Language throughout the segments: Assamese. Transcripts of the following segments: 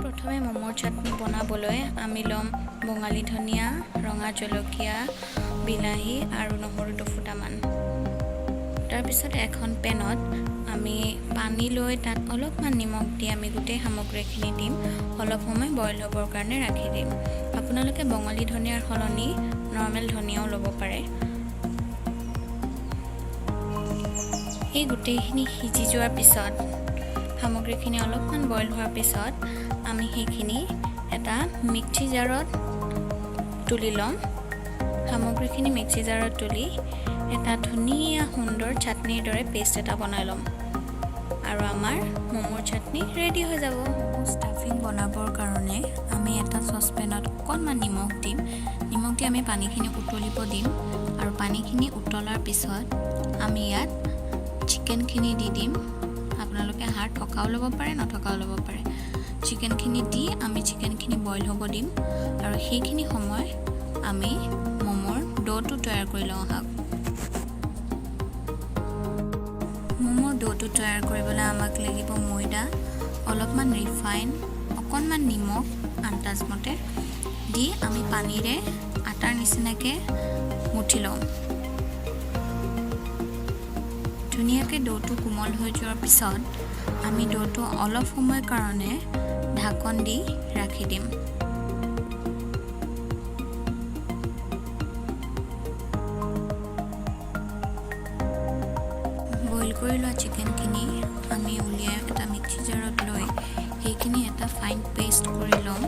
প্ৰথমে মমৰ চাটনি বনাবলৈ আমি ল'ম বঙালী ধনিয়া, ৰঙা জলকীয়া, বিলাহী আৰু নহৰু দুফুটামান। তাৰপিছত এখন পেনত আমি পানী লৈ তাত অলপমান নিমখ দি আমি গোটেই সামগ্ৰীখিনি দিম, অলপ সময় বইল হ'বৰ কাৰণে ৰাখি দিম। আপোনালোকে বঙালী ধনিয়াৰ সলনি নৰ্মেল ধনিয়াও ল'ব পাৰে। এই গোটেইখিনি সিজি যোৱাৰ পিছত সামগ্ৰীখিনি অলপমান বইল হোৱাৰ পিছত আমি সেইখিনি এটা মিক্সি জাৰত তুলি ল'ম। সামগ্ৰীখিনি মিক্সি জাৰত তুলি এটা ধুনীয়া সুন্দৰ চাটনিৰ দৰে পেষ্ট এটা বনাই ল'ম আৰু আমাৰ মমৰ চাটনি ৰেডি হৈ যাব। ষ্টাফিং বনাবৰ কাৰণে আমি এটা চচপেনত অকণমান নিমখ দিম। নিমখ দি আমি পানীখিনি উতলিব দিম আৰু পানীখিনি উতলাৰ পিছত আমি ইয়াত চিকেনখিনি দি দিম। আপোনালোকে হাড় থকাও ল'ব পাৰে, নথকাও ল'ব পাৰে। চিকেনখিনি দি আমি চিকেনখিনি বইল হ'ব দিম আৰু সেইখিনি সময় আমি মমৰ ড'টো তৈয়াৰ কৰি লওঁ। মমৰ ড'টো তৈয়াৰ কৰিবলৈ আমাক লাগিব ময়দা, অলপমান ৰিফাইন, অকণমান নিমখ আন্দাজমতে দি আমি পানীৰে আটাৰ নিচিনাকৈ মুঠি লওঁ। ধুনীয়াকৈ ড'টো কোমল হৈ যোৱাৰ পিছত আমি ড'টো অলপ সময়ৰ কাৰণে ঢাকন দি ৰাখি দিম। বইল কৰি লোৱা চিকেনখিনি আমি উলিয়াই এটা মিক্সি জাৰত লৈ সেইখিনি এটা ফাইন পেষ্ট কৰি ল'ম।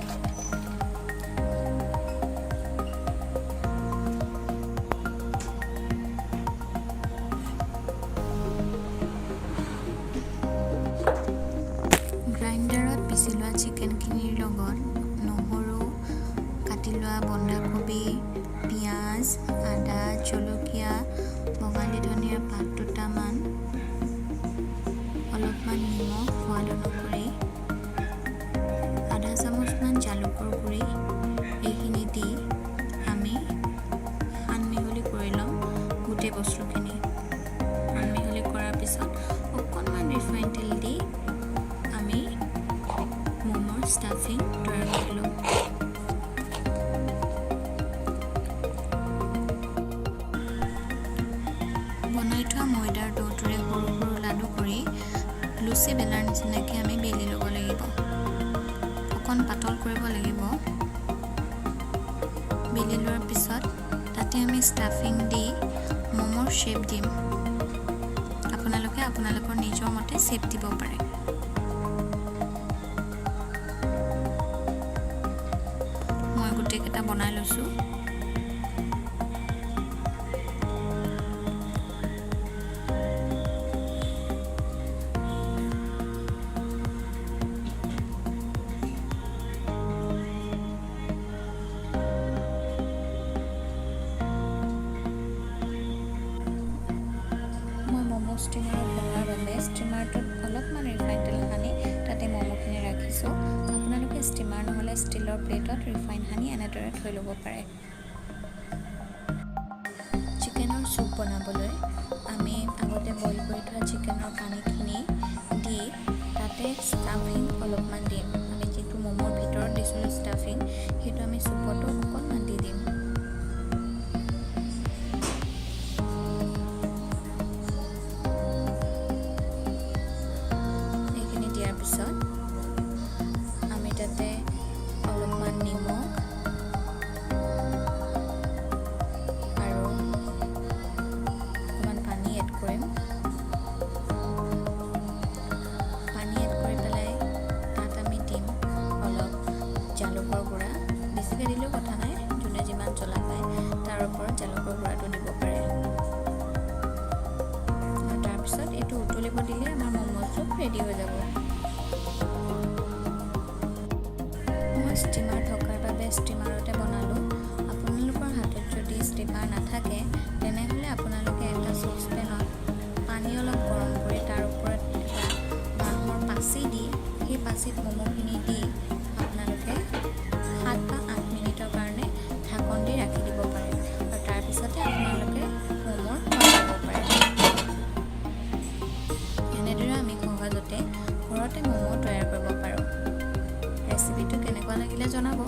গ্ৰাইণ্ডাৰত পিচি লোৱা চিকেনখিনিৰ লগত নহৰু, কাটি লোৱা বন্ধাকবি, পিঁয়াজ, আদা, জলকীয়া, বঙালী ধনিয়াৰ পাত দুটামান, অলপমান নিমখ সোৱাদ অনুসৰি, আধা চামুচমান জালুকৰ গুড়ি, এইখিনি দি আমি সানমিহলি কৰি ল'ম গোটেই বস্তুখিনি। সানমিহলি কৰাৰ পিছত অকণমান ৰিফাইন তেল দি আমি মমৰ ষ্টাফিং তৈয়াৰ কৰি ল'ম। বনাই থোৱা ময়দাৰ ড'টোৰে সৰু সৰু লাডু কৰি লুচি বেলাৰ নিচিনাকৈ আমি বেলি ল'ব লাগিব। অকণ পাতল কৰিব লাগিব। বেলি লোৱাৰ পিছত তাতে আমি ষ্টাফিং দি মমৰ শ্বেপ দিম। আপোনালোকে আপোনালোকৰ নিজৰ মতে শ্বেপ দিব পাৰে। মই গোটেইকেইটা বনাই লৈছোঁ। ষ্টিমাৰত বনোৱাৰ বাবে ষ্টিমাৰটোত অলপমান ৰিফাইন তেল সানি তাতে মমোখিনি ৰাখিছোঁ। আপোনালোকে ষ্টিমাৰ নহ'লে ষ্টীলৰ প্লেটত ৰিফাইন সানি এনেদৰে থৈ ল'ব পাৰে। চিকেনৰ চুপ বনাবলৈ আমি আগতে বইল কৰি থোৱা চিকেনৰ পানীখিনি দি তাতে ষ্টাফিং অলপমান দিম। আমি যিটো মমৰ ভিতৰত দিছিলোঁ ষ্টাফিং, সেইটো আমি চুপতো অকণমান দি দিম। পিছত আমি তাতে অলপমান নিমখ আৰু অকণমান পানী এড কৰিম। পানী এড কৰি পেলাই তাত আমি দিম অলপ জালুকৰ গুড়া। বেছিকৈ দিলেও কথা নাই, যোনে যিমান জ্বলা পায় তাৰ ওপৰত জালুকৰ গুড়াটো দিব পাৰে। তাৰপিছত এইটো উতলিব দিলে আমাৰ ম'ম' চুপ ৰেডি হৈ যাব। ষ্টিমাৰ থকাৰ বাবে ষ্টিমাৰতে বনালোঁ। আপোনালোকৰ হাতত যদি ষ্টিমাৰ নাথাকে তেনেহ'লে আপোনালোকে এটা চচপেনত পানী অলপ গৰম কৰি তাৰ ওপৰত এটা বাঁহৰ পাচি দি সেই পাচিত ম'ম'খিনি দি আপোনালোকে 7 বা 8 মিনিটৰ কাৰণে ঢাকন দি ৰাখি দিব পাৰে আৰু তাৰপিছতে আপোনালোকে ম'মৰ বনাব পাৰে। লাগিলে জনাব।